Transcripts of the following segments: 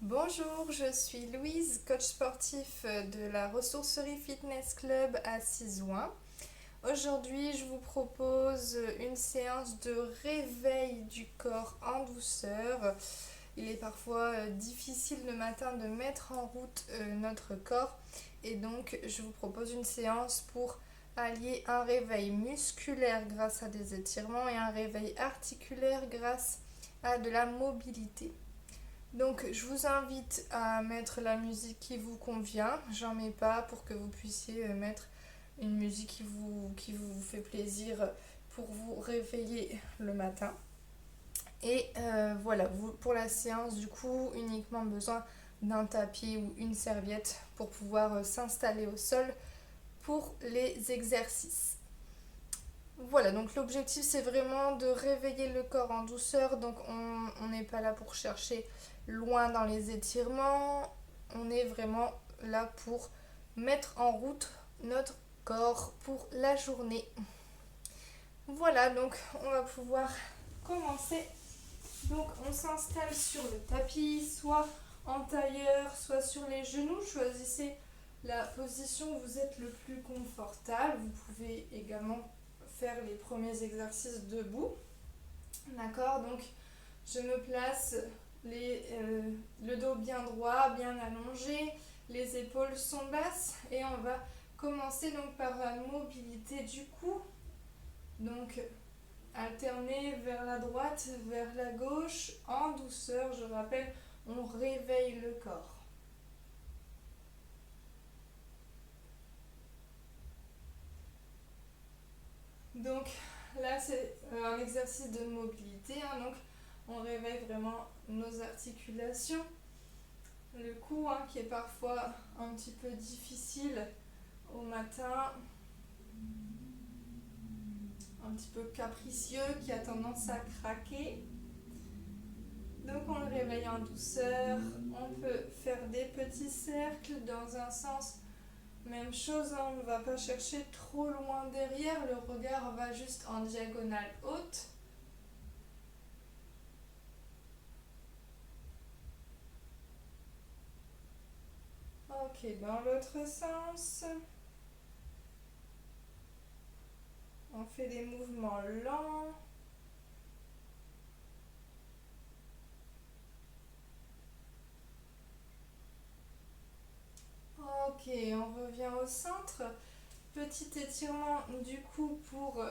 Bonjour, je suis Louise, coach sportif de la Ressourcerie Fitness Club à Cizouin. Aujourd'hui, je vous propose une séance de réveil du corps en douceur. Il est parfois difficile le matin de mettre en route notre corps et donc je vous propose une séance pour allier un réveil musculaire grâce à des étirements et un réveil articulaire grâce à de la mobilité. Donc je vous invite à mettre la musique qui vous convient. J'en mets pas pour que vous puissiez mettre une musique qui vous fait plaisir pour vous réveiller le matin. Et voilà, pour la séance, du coup, uniquement besoin d'un tapis ou une serviette pour pouvoir s'installer au sol pour les exercices. Voilà, donc l'objectif c'est vraiment de réveiller le corps en douceur. Donc on n'est pas là pour chercher loin dans les étirements. On est vraiment là pour mettre en route notre corps pour la journée. Voilà, donc on va pouvoir commencer. Donc on s'installe sur le tapis, soit en tailleur, soit sur les genoux. Choisissez la position où vous êtes le plus confortable. Vous pouvez également faire les premiers exercices debout. D'accord, donc je me place le dos bien droit, bien allongé, les épaules sont basses et on va commencer donc par la mobilité du cou. Donc alterner vers la droite, vers la gauche, en douceur, je rappelle, on réveille le corps. Donc là, c'est un exercice de mobilité, hein, donc on réveille vraiment nos articulations. Le cou qui est parfois un petit peu difficile au matin, un petit peu capricieux, qui a tendance à craquer. Donc on le réveille en douceur. On peut faire des petits cercles dans un sens. Même chose, on ne va pas chercher trop loin derrière, le regard va juste en diagonale haute. Ok, dans l'autre sens, on fait des mouvements lents. Ok, on revient au centre. Petit étirement du cou pour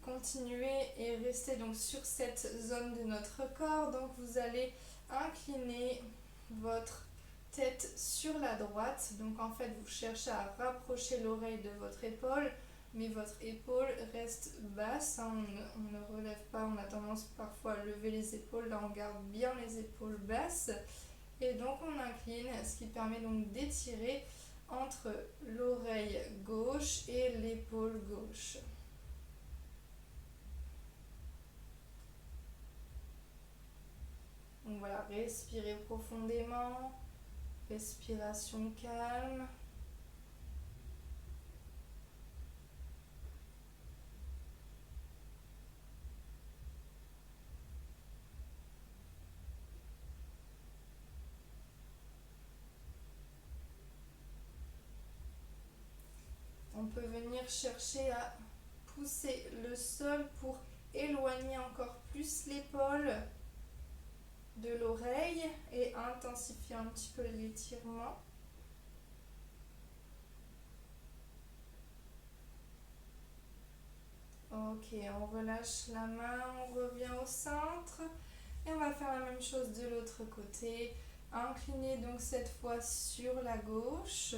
continuer et rester donc sur cette zone de notre corps. Donc vous allez incliner votre tête sur la droite. Donc en fait vous cherchez à rapprocher l'oreille de votre épaule, mais votre épaule reste basse. On ne relève pas, on a tendance parfois à lever les épaules. Là on garde bien les épaules basses. Et donc on incline, ce qui permet donc d'étirer entre l'oreille gauche et l'épaule gauche. Donc voilà, respirez profondément, respiration calme. On peut venir chercher à pousser le sol pour éloigner encore plus l'épaule de l'oreille et intensifier un petit peu l'étirement. Ok, on relâche la main, on revient au centre et on va faire la même chose de l'autre côté. Incliner donc cette fois sur la gauche.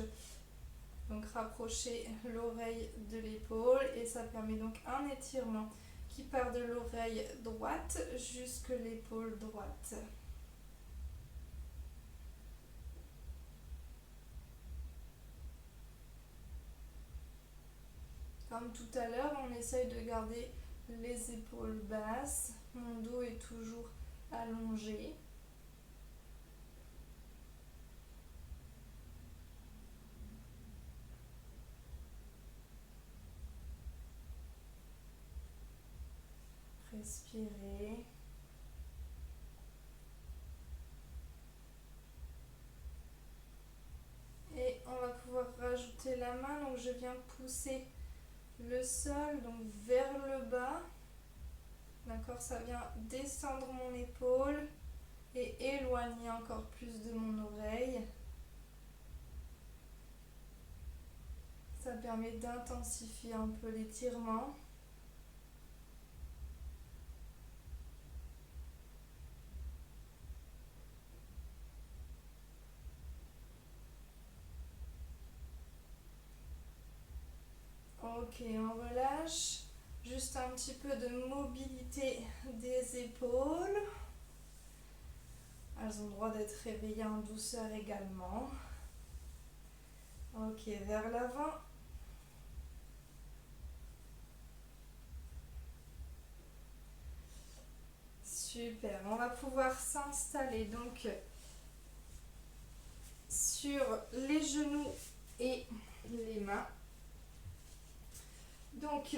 Donc rapprocher l'oreille de l'épaule et ça permet donc un étirement qui part de l'oreille droite jusque l'épaule droite. Comme tout à l'heure, on essaye de garder les épaules basses. Mon dos est toujours allongé. Respirez. bien pousser le sol, donc vers le bas. D'accord, ça vient descendre mon épaule et éloigner encore plus de mon oreille. Ça permet d'intensifier un peu l'étirement. Ok, on relâche. Juste un petit peu de mobilité des épaules. Elles ont le droit d'être réveillées en douceur également. Ok, vers l'avant. Super, on va pouvoir s'installer donc sur les genoux et les mains. Donc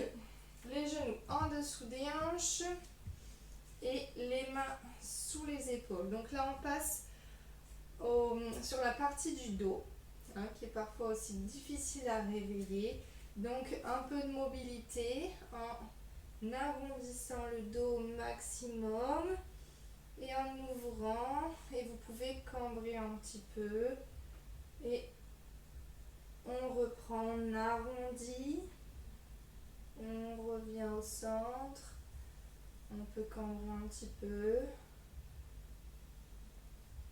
les genoux en dessous des hanches et les mains sous les épaules. Donc là on passe sur la partie du dos, hein, qui est parfois aussi difficile à réveiller. Donc un peu de mobilité en arrondissant le dos au maximum et en ouvrant, et vous pouvez cambrer un petit peu et on reprend, on arrondit, on revient au centre, on peut cambrer un petit peu.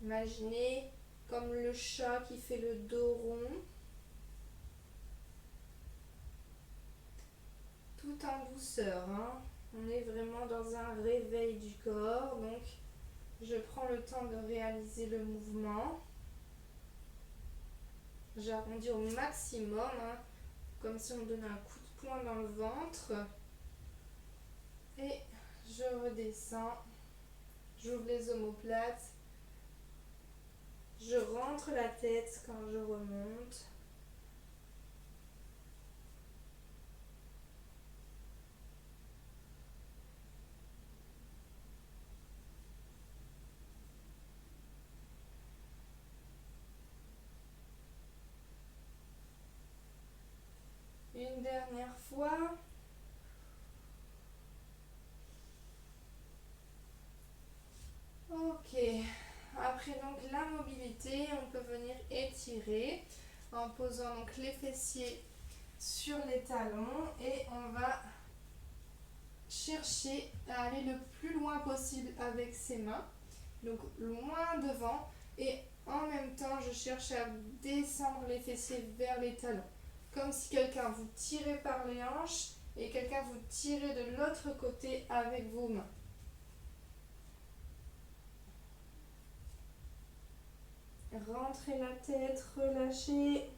Imaginez comme le chat qui fait le dos rond, tout en douceur, hein. On est vraiment dans un réveil du corps, donc je prends le temps de réaliser le mouvement. J'arrondis au maximum, hein, comme si on me donnait un coup de poing dans le ventre. Et je redescends, j'ouvre les omoplates, je rentre la tête quand je remonte. Une dernière fois. Ok, après donc la mobilité, on peut venir étirer en posant donc les fessiers sur les talons et on va chercher à aller le plus loin possible avec ses mains, donc loin devant, et en même temps je cherche à descendre les fessiers vers les talons, comme si quelqu'un vous tirait par les hanches et quelqu'un vous tirait de l'autre côté avec vos mains. Rentrez la tête, relâchez.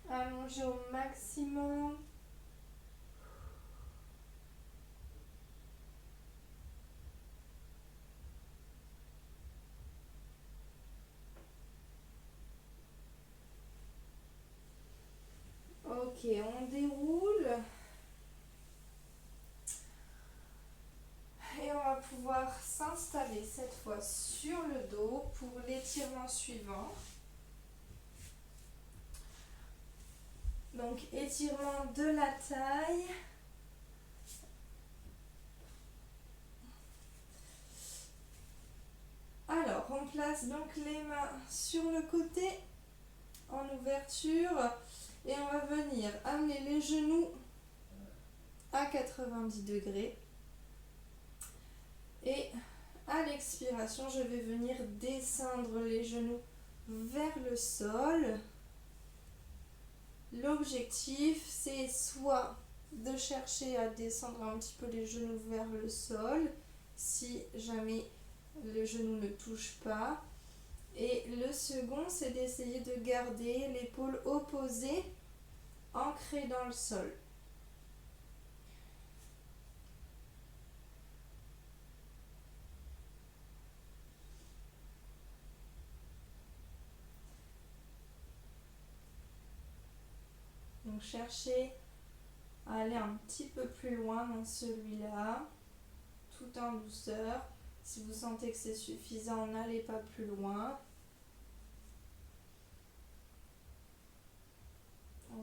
Allongez au maximum. Ok, on déroule. Et on va pouvoir s'installer cette fois sur le dos pour l'étirement suivant. Donc étirement de la taille. Alors on place donc les mains sur le côté en ouverture et on va venir amener les genoux à 90 degrés. Et à l'expiration, je vais venir descendre les genoux vers le sol. L'objectif, c'est soit de chercher à descendre un petit peu les genoux vers le sol, si jamais le genou ne touche pas. Et le second, c'est d'essayer de garder l'épaule opposée, ancrée dans le sol. Donc cherchez à aller un petit peu plus loin dans celui-là, tout en douceur. Si vous sentez que c'est suffisant, n'allez pas plus loin.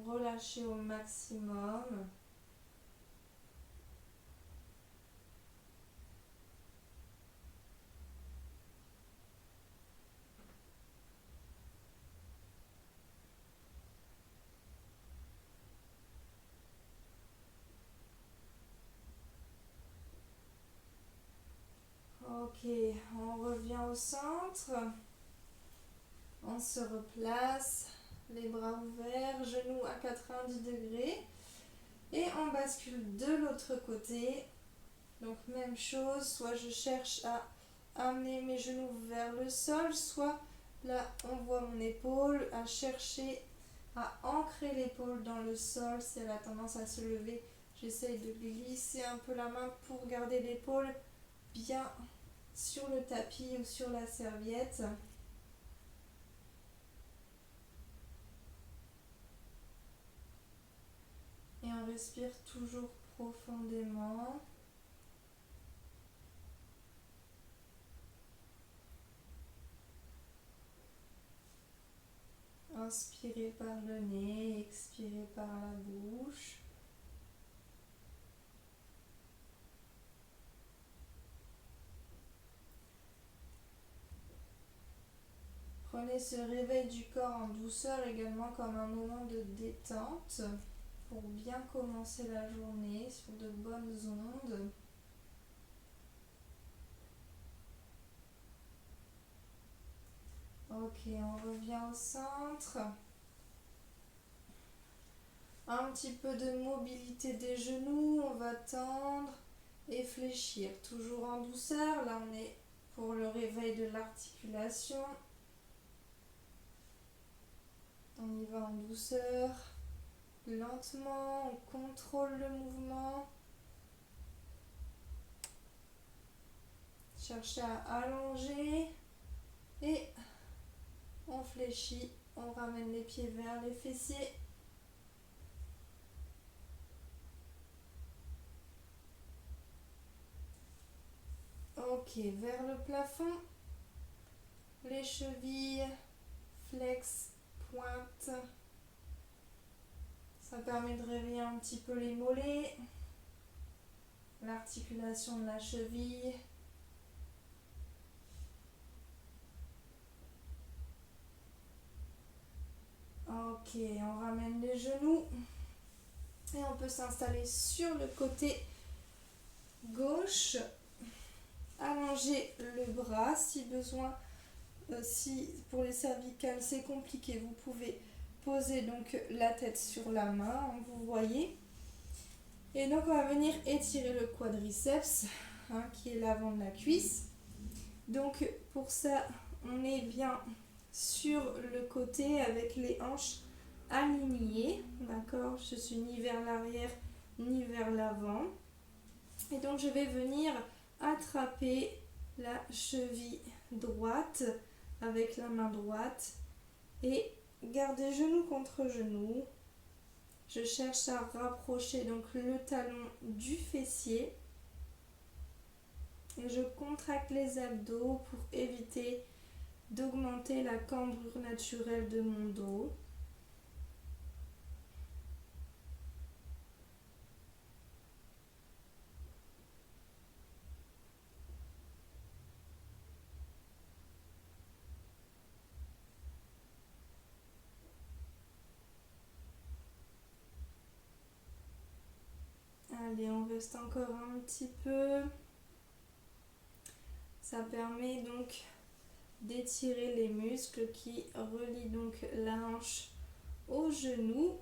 relâchez au maximum. Ok, on revient au centre. On se replace, les bras ouverts, genoux à 90 degrés. Et on bascule de l'autre côté. Donc même chose, soit je cherche à amener mes genoux vers le sol, soit là on voit mon épaule, à chercher à ancrer l'épaule dans le sol. Si elle a tendance à se lever, j'essaye de glisser un peu la main pour garder l'épaule bien sur le tapis ou sur la serviette. Et on respire toujours profondément. Inspirez par le nez, expirez par la bouche. Prenez ce réveil du corps en douceur également comme un moment de détente pour bien commencer la journée sur de bonnes ondes. Ok, on revient au centre. Un petit peu de mobilité des genoux, on va tendre et fléchir. Toujours en douceur, là on est pour le réveil de l'articulation. On y va en douceur, lentement, on contrôle le mouvement. Cherchez à allonger et on fléchit, on ramène les pieds vers les fessiers. Ok, vers le plafond, les chevilles, flex, pointe. Ça permet de réveiller un petit peu les mollets, l'articulation de la cheville. Ok, on ramène les genoux et on peut s'installer sur le côté gauche. Allonger le bras si besoin. Si pour les cervicales c'est compliqué, vous pouvez poser donc la tête sur la main, vous voyez. Et donc on va venir étirer le quadriceps, qui est l'avant de la cuisse. Donc pour ça, on est bien sur le côté avec les hanches alignées, d'accord? Je suis ni vers l'arrière ni vers l'avant. Et donc je vais venir attraper la cheville droite avec la main droite et garder genou contre genou. Je cherche à rapprocher donc le talon du fessier et je contracte les abdos pour éviter d'augmenter la cambrure naturelle de mon dos. Allez, on reste encore un petit peu. Ça permet donc d'étirer les muscles qui relient donc la hanche au genou.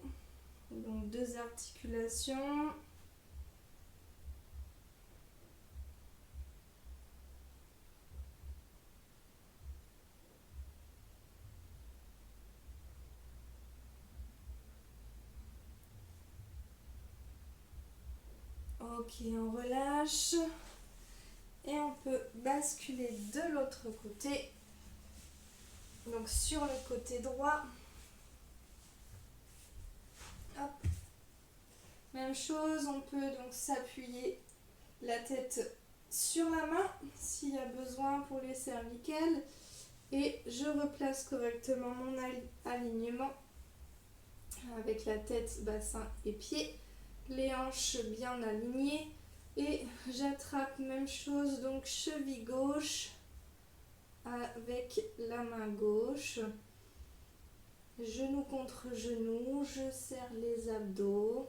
Donc deux articulations. Ok, on relâche. Et on peut basculer de l'autre côté. Donc sur le côté droit. Hop. Même chose, on peut donc s'appuyer la tête sur la main s'il y a besoin pour les cervicales. Et je replace correctement mon alignement avec la tête, bassin et pieds, les hanches bien alignées et j'attrape même chose, donc cheville gauche avec la main gauche, genou contre genou, je serre les abdos.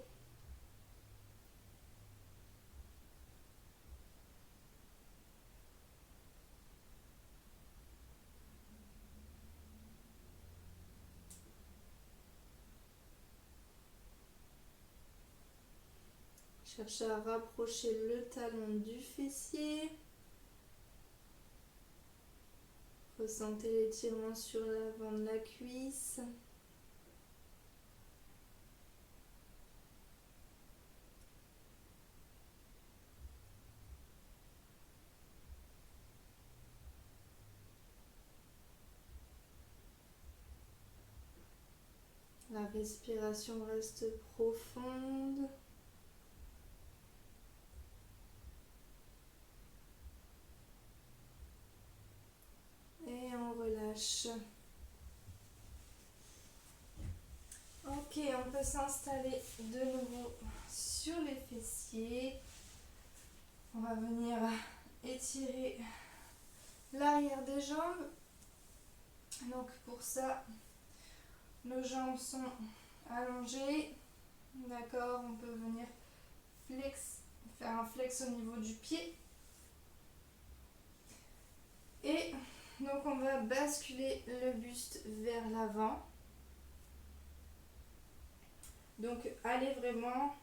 Cherchez à rapprocher le talon du fessier. Ressentez l'étirement sur l'avant de la cuisse. La respiration reste profonde. Et on relâche. Ok, on peut s'installer de nouveau sur les fessiers. On va venir étirer l'arrière des jambes. Donc pour ça, nos jambes sont allongées. D'accord, on peut venir faire un flex au niveau du pied. Et donc on va basculer le buste vers l'avant. Donc allez vraiment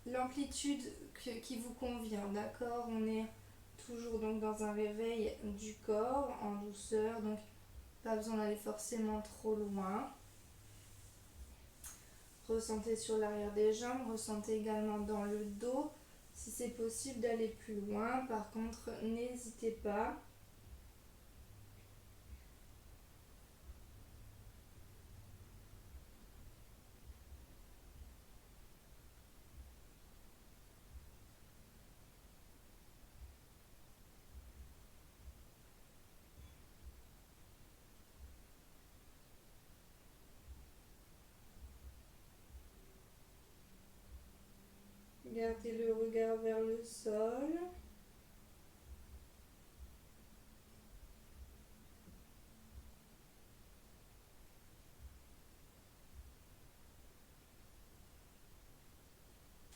l'amplitude qui vous convient, d'accord? On est toujours donc dans un réveil du corps en douceur, donc pas besoin d'aller forcément trop loin. Ressentez sur l'arrière des jambes, ressentez également dans le dos. Si c'est possible d'aller plus loin, par contre, n'hésitez pas. Gardez le regard vers le sol.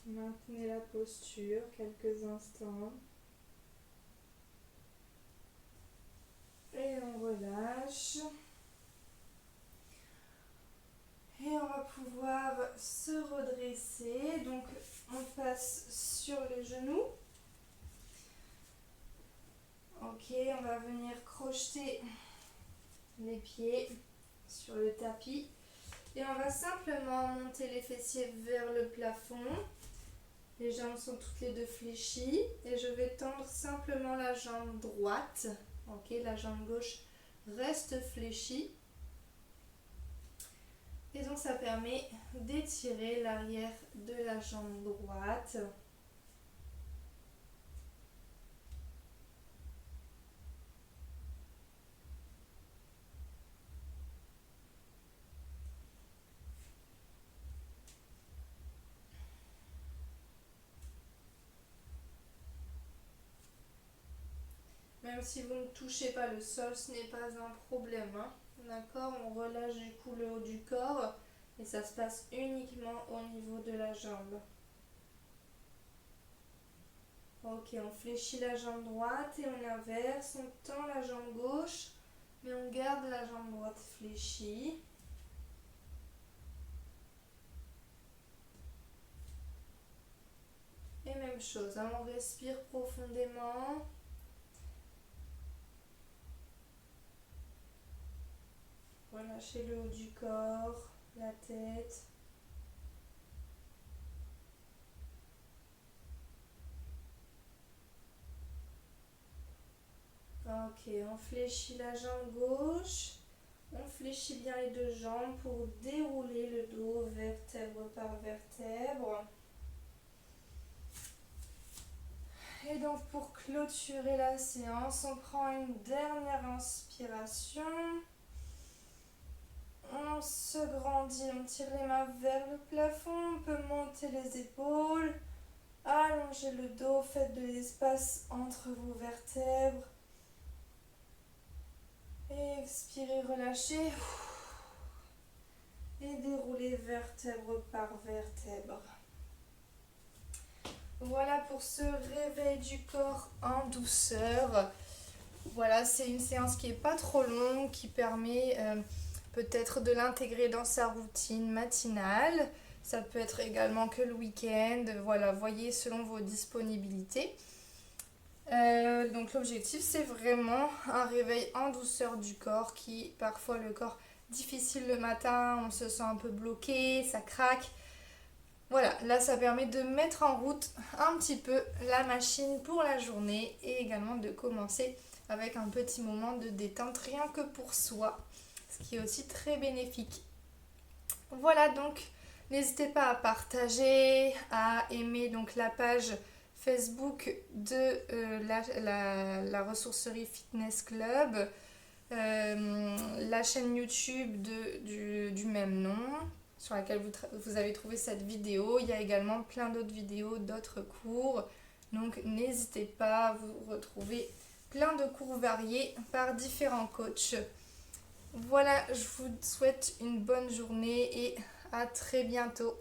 Maintenez la posture quelques instants. Et on relâche. Et on va pouvoir se redresser. Donc on passe sur les genoux. Ok, on va venir crocheter les pieds sur le tapis. Et on va simplement monter les fessiers vers le plafond. Les jambes sont toutes les deux fléchies. Et je vais tendre simplement la jambe droite. Ok, la jambe gauche reste fléchie. Et donc ça permet d'étirer l'arrière de la jambe droite. Même si vous ne touchez pas le sol, ce n'est pas un problème, hein. D'accord, on relâche du coup le haut du corps et ça se passe uniquement au niveau de la jambe. Ok, on fléchit la jambe droite et on inverse, on tend la jambe gauche, mais on garde la jambe droite fléchie. Et même chose, hein, on respire profondément. Relâchez le haut du corps, la tête. Ok, on fléchit la jambe gauche. On fléchit bien les deux jambes pour dérouler le dos vertèbre par vertèbre. Et donc pour clôturer la séance, on prend une dernière inspiration. On se grandit, on tire les mains vers le plafond, on peut monter les épaules, allongez le dos, faites de l'espace entre vos vertèbres. Expirez, relâchez. Et déroulez vertèbre par vertèbre. Voilà pour ce réveil du corps en douceur. Voilà, c'est une séance qui n'est pas trop longue, qui permet peut-être de l'intégrer dans sa routine matinale. Ça peut être également que le week-end. Voilà, voyez selon vos disponibilités. Donc l'objectif, c'est vraiment un réveil en douceur du corps qui, parfois le corps difficile le matin, on se sent un peu bloqué, ça craque. Voilà, là ça permet de mettre en route un petit peu la machine pour la journée et également de commencer avec un petit moment de détente rien que pour soi, ce qui est aussi très bénéfique. Voilà, donc n'hésitez pas à partager, à aimer donc la page Facebook de la ressourcerie Fitness Club, la chaîne YouTube du même nom sur laquelle vous avez trouvé cette vidéo. Il y a également plein d'autres vidéos, d'autres cours. Donc n'hésitez pas à vous retrouver plein de cours variés par différents coachs. Voilà, je vous souhaite une bonne journée et à très bientôt.